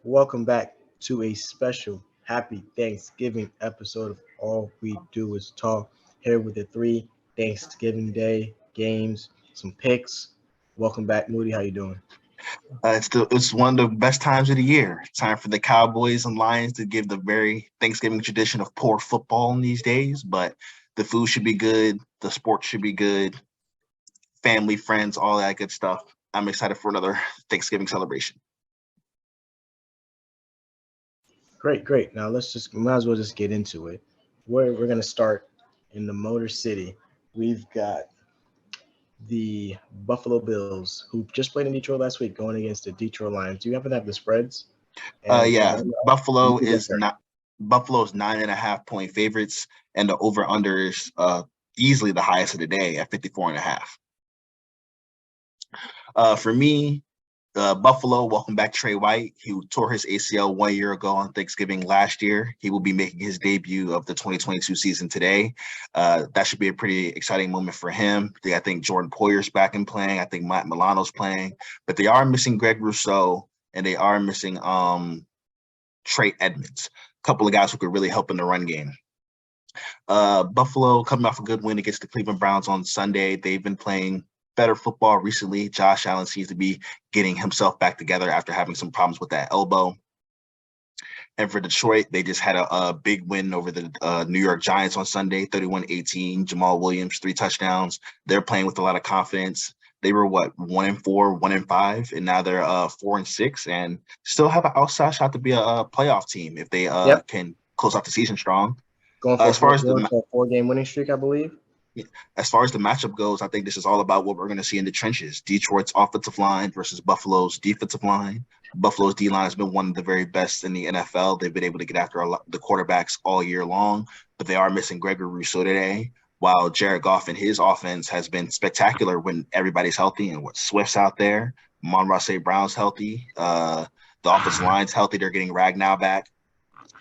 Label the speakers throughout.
Speaker 1: Welcome back to a special Happy Thanksgiving episode of All We Do Is Talk. Here with the three Thanksgiving Day games, some picks. Welcome back, Moody. How you doing?
Speaker 2: It's one of the best times of the year. Time for the Cowboys and Lions to give the very Thanksgiving tradition of poor football in these days, but the food should be good, the sports should be good, family, friends, all that good stuff. I'm excited for another Thanksgiving celebration.
Speaker 1: Great, great. Now might as well just get into it. We're gonna start in the Motor City. We've got the Buffalo Bills, who just played in Detroit last week, going against the Detroit Lions. Do you happen to have the spreads? And
Speaker 2: Yeah,
Speaker 1: you can go first.
Speaker 2: Buffalo's 9.5 point favorites, and the over under is easily the highest of the day at 54.5. For me, Buffalo, welcome back Trey White. He tore his ACL 1 year ago on Thanksgiving last year. He will be making his debut of the 2022 season today. That should be a pretty exciting moment for him. I think Jordan Poyer's back and playing. I think Matt Milano's playing. But they are missing Greg Rousseau, and they are missing Trey Edmonds, a couple of guys who could really help in the run game. Buffalo coming off a good win against the Cleveland Browns on Sunday. They've been playing better football recently. Josh Allen seems to be getting himself back together after having some problems with that elbow. And for Detroit, they just had a big win over the New York Giants on Sunday, 31-18. Jamal Williams, 3 touchdowns. They're playing with a lot of confidence. They were 1-4, 1-5, and now they're 4-6, and still have an outside shot to be a playoff team if they can close out the season strong.
Speaker 1: Going for a 4-game winning streak, I believe.
Speaker 2: As far as the matchup goes, I think this is all about what we're going to see in the trenches. Detroit's offensive line versus Buffalo's defensive line. Buffalo's D-line has been one of the very best in the NFL. They've been able to get after the quarterbacks all year long, but they are missing Gregory Rousseau today, while Jared Goff and his offense has been spectacular when everybody's healthy and Swift's out there. Amon-Ra St. Brown's healthy. The offensive line's healthy. They're getting Ragnow back.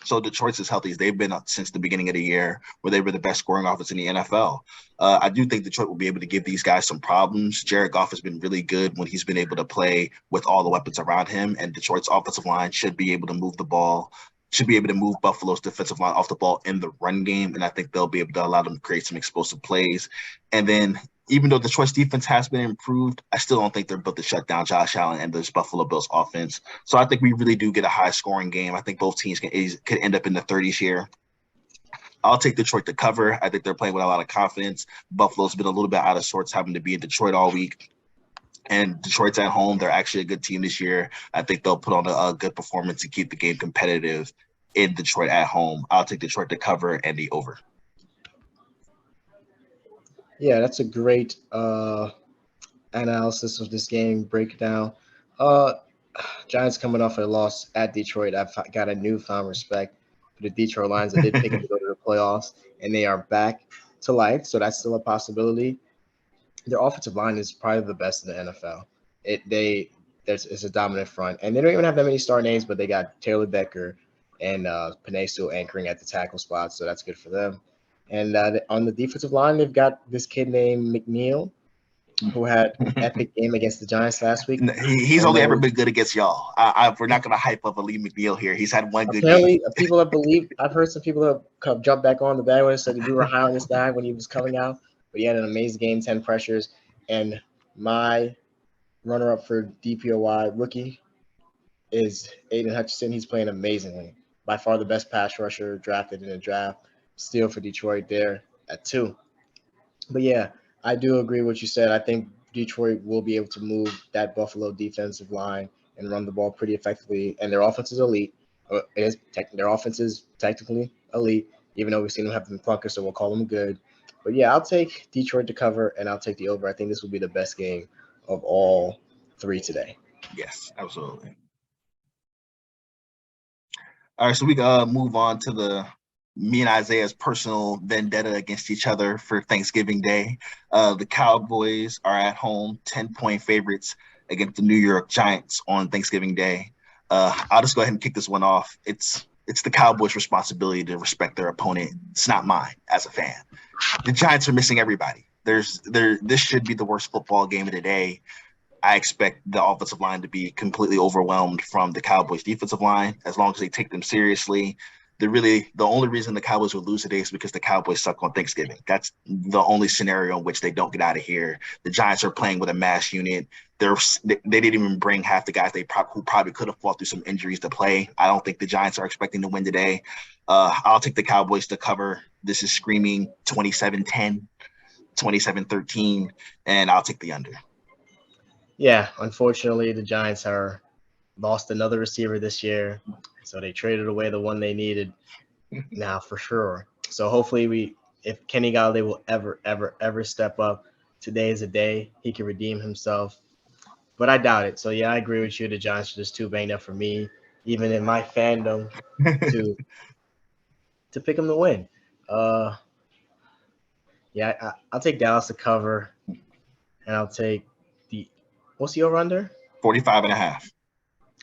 Speaker 2: So Detroit's as healthy as they've been since the beginning of the year, where they were the best scoring offense in the NFL. I do think Detroit will be able to give these guys some problems. Jared Goff has been really good when he's been able to play with all the weapons around him, and Detroit's offensive line should be able to move the ball, should be able to move Buffalo's defensive line off the ball in the run game, and I think they'll be able to allow them to create some explosive plays. And then even though Detroit's defense has been improved, I still don't think they're built to shut down Josh Allen and this Buffalo Bills offense. So I think we really do get a high-scoring game. I think both teams could end up in the 30s here. I'll take Detroit to cover. I think they're playing with a lot of confidence. Buffalo's been a little bit out of sorts having to be in Detroit all week. And Detroit's at home. They're actually a good team this year. I think they'll put on a good performance to keep the game competitive in Detroit at home. I'll take Detroit to cover and the over.
Speaker 1: Yeah, that's a great analysis of this game breakdown. Giants coming off a loss at Detroit. I've got a newfound respect for the Detroit Lions. I did pick them to go to the playoffs, and they are back to life. So that's still a possibility. Their offensive line is probably the best in the NFL. It's a dominant front, and they don't even have that many star names, but they got Taylor Decker and Panay still anchoring at the tackle spot, so that's good for them. And on the defensive line, they've got this kid named McNeil, who had an epic game against the Giants last week.
Speaker 2: He's only ever been good against y'all. We're not going to hype up Ali McNeil here. He's had one good
Speaker 1: game.
Speaker 2: Apparently,
Speaker 1: I've heard some people have come jump back on the bandwagon and said we were high on this guy when he was coming out, but he had an amazing game, 10 pressures. And my runner-up for DPOY rookie is Aiden Hutchinson. He's playing amazingly. By far the best pass rusher drafted in the draft. Still for Detroit there at 2. But yeah, I do agree with what you said. I think Detroit will be able to move that Buffalo defensive line and run the ball pretty effectively. And their offense is elite. Their offense is technically elite, even though we've seen them have them clunkers, so we'll call them good. But yeah, I'll take Detroit to cover, and I'll take the over. I think this will be the best game of all 3 today.
Speaker 2: Yes, absolutely. All right, so we can move on to me and Isaiah's personal vendetta against each other for Thanksgiving Day. The Cowboys are at home, 10-point favorites against the New York Giants on Thanksgiving Day. I'll just go ahead and kick this one off. It's the Cowboys' responsibility to respect their opponent. It's not mine as a fan. The Giants are missing everybody. This should be the worst football game of the day. I expect the offensive line to be completely overwhelmed from the Cowboys defensive line as long as they take them seriously. The only reason the Cowboys would lose today is because the Cowboys suck on Thanksgiving. That's the only scenario in which they don't get out of here. The Giants are playing with a mass unit. They didn't even bring half the guys who probably could have fought through some injuries to play. I don't think the Giants are expecting to win today. I'll take the Cowboys to cover. This is screaming 27-10, 27-13, and I'll take the under.
Speaker 1: Yeah, unfortunately, the Giants are lost another receiver this year, so they traded away the one they needed now for sure. So hopefully, if Kenny Golladay will ever step up, today is a day he can redeem himself. But I doubt it. So yeah, I agree with you. The Giants are just too banged up for me, even in my fandom, to to pick them to win. Uh, yeah, I'll take Dallas to cover, and I'll take the what's the over under?
Speaker 2: 45.5.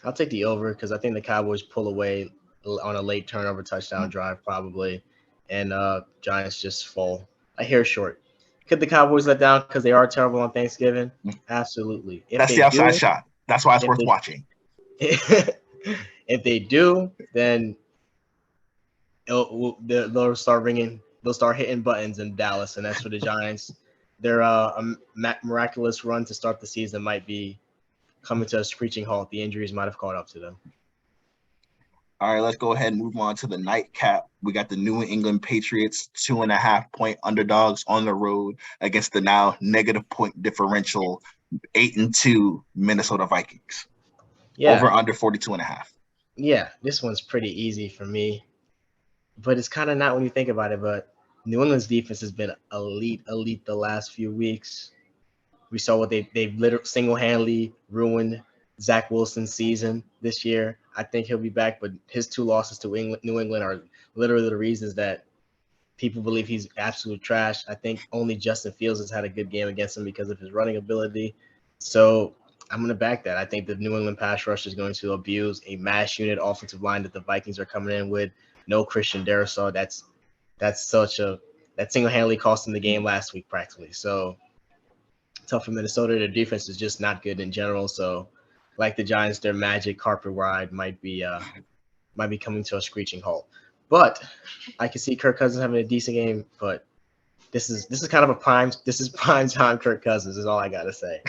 Speaker 1: I'll take the over because I think the Cowboys pull away on a late turnover touchdown drive probably, and Giants just fall. I hear short. Could the Cowboys let down because they are terrible on Thanksgiving? Absolutely. If
Speaker 2: That's
Speaker 1: they
Speaker 2: the outside
Speaker 1: do,
Speaker 2: shot. That's why it's
Speaker 1: if
Speaker 2: worth
Speaker 1: they
Speaker 2: watching.
Speaker 1: if they do, then they'll start ringing. They'll start hitting buttons in Dallas, and that's for the Giants. Their miraculous run to start the season might be coming to a screeching halt. The injuries might have caught up to them.
Speaker 2: All right, let's go ahead and move on to the nightcap. We got the New England Patriots 2.5-point underdogs on the road against the now negative point differential 8-2 Minnesota Vikings.
Speaker 1: Yeah.
Speaker 2: Over under 42.5.
Speaker 1: Yeah, this one's pretty easy for me, but it's kind of not when you think about it. But New England's defense has been elite the last few weeks. We saw what they've literally single-handedly ruined Zach Wilson's season this year. I think he'll be back, but his 2 losses to New England are literally the reasons that people believe he's absolute trash. I think only Justin Fields has had a good game against him because of his running ability. So I'm going to back that. I think the New England pass rush is going to abuse a mass unit offensive line that the Vikings are coming in with. No Christian Darrisaw. That single-handedly cost them the game last week practically. So tough for Minnesota. Their defense is just not good in general. So like the Giants, their magic carpet ride might be coming to a screeching halt. But I can see Kirk Cousins having a decent game, but this is kind of prime time Kirk Cousins is all I gotta say.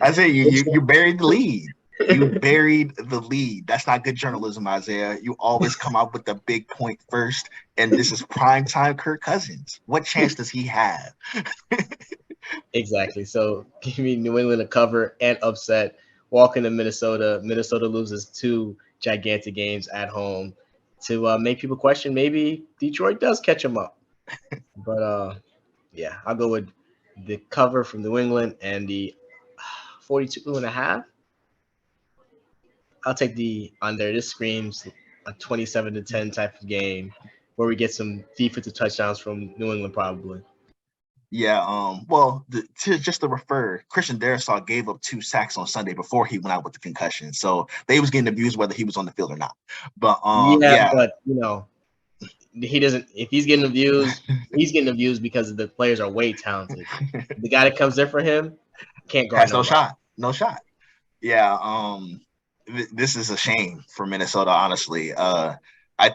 Speaker 2: I say you buried the lead. You buried the lead. That's not good journalism, Isaiah. You always come out with the big point first, and this is prime time Kirk Cousins. What chance does he have?
Speaker 1: Exactly. So give me New England a cover and upset. Walk into Minnesota. Minnesota loses 2 gigantic games at home to make people question maybe Detroit does catch them up. But yeah, I'll go with the cover from New England and the 42.5. I'll take the under. This screams a 27-10 type of game where we get some defensive touchdowns from New England probably.
Speaker 2: Yeah, well, just to refer, Christian Darrisaw gave up 2 sacks on Sunday before he went out with the concussion, so they was getting abused whether he was on the field or not. But
Speaker 1: yeah, but he doesn't. If he's getting abused, he's getting abused because the players are way talented. The guy that comes there for him can't guard
Speaker 2: no shot. Yeah, this is a shame for Minnesota. Honestly, I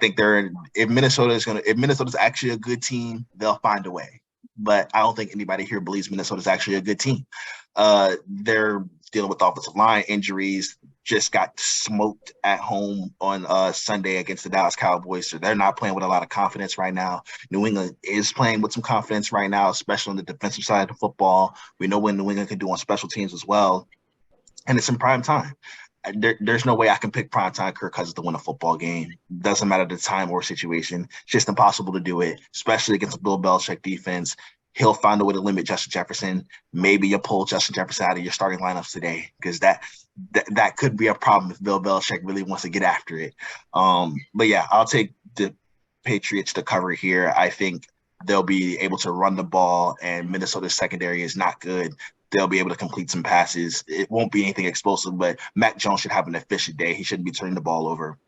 Speaker 2: think if Minnesota's actually a good team, they'll find a way. But I don't think anybody here believes Minnesota's actually a good team. They're dealing with offensive line injuries, just got smoked at home on Sunday against the Dallas Cowboys. So they're not playing with a lot of confidence right now. New England is playing with some confidence right now, especially on the defensive side of the football. We know what New England can do on special teams as well. And it's in prime time. There's no way I can pick primetime Kirk Cousins to win a football game. Doesn't matter the time or situation. It's just impossible to do it, especially against a Bill Belichick defense. He'll find a way to limit Justin Jefferson. Maybe you pull Justin Jefferson out of your starting lineups today because that could be a problem if Bill Belichick really wants to get after it. But yeah, I'll take the Patriots to cover here. I think they'll be able to run the ball, and Minnesota's secondary is not good. They'll be able to complete some passes. It won't be anything explosive, but Mac Jones should have an efficient day. He shouldn't be turning the ball over.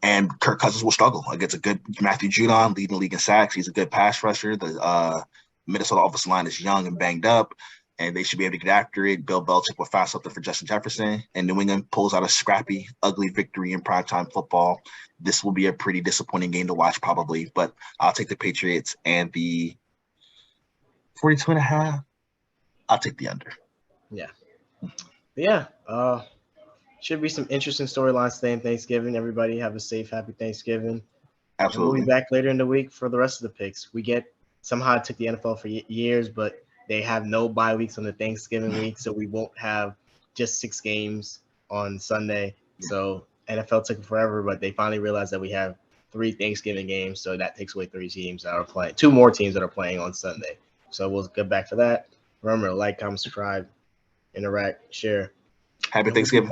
Speaker 2: And Kirk Cousins will struggle against a good Matthew Judon, leading the league in sacks. He's a good pass rusher. The Minnesota offensive line is young and banged up. and they should be able to get after it. Bill Belichick will fast something for Justin Jefferson, and New England pulls out a scrappy, ugly victory in primetime football. This will be a pretty disappointing game to watch probably, but I'll take the Patriots and the 42.5. I'll take the under.
Speaker 1: Yeah. Should be some interesting storylines today in Thanksgiving. Everybody have a safe, happy Thanksgiving.
Speaker 2: Absolutely.
Speaker 1: And we'll be back later in the week for the rest of the picks. We get somehow it took the NFL for years, but they have no bye weeks on the Thanksgiving week, so we won't have just 6 games on Sunday. So NFL took forever, but they finally realized that we have 3 Thanksgiving games, so that takes away 3 teams that are playing, 2 more teams that are playing on Sunday. So we'll get back to that. Remember, like, comment, subscribe, interact, share.
Speaker 2: Happy Thanksgiving.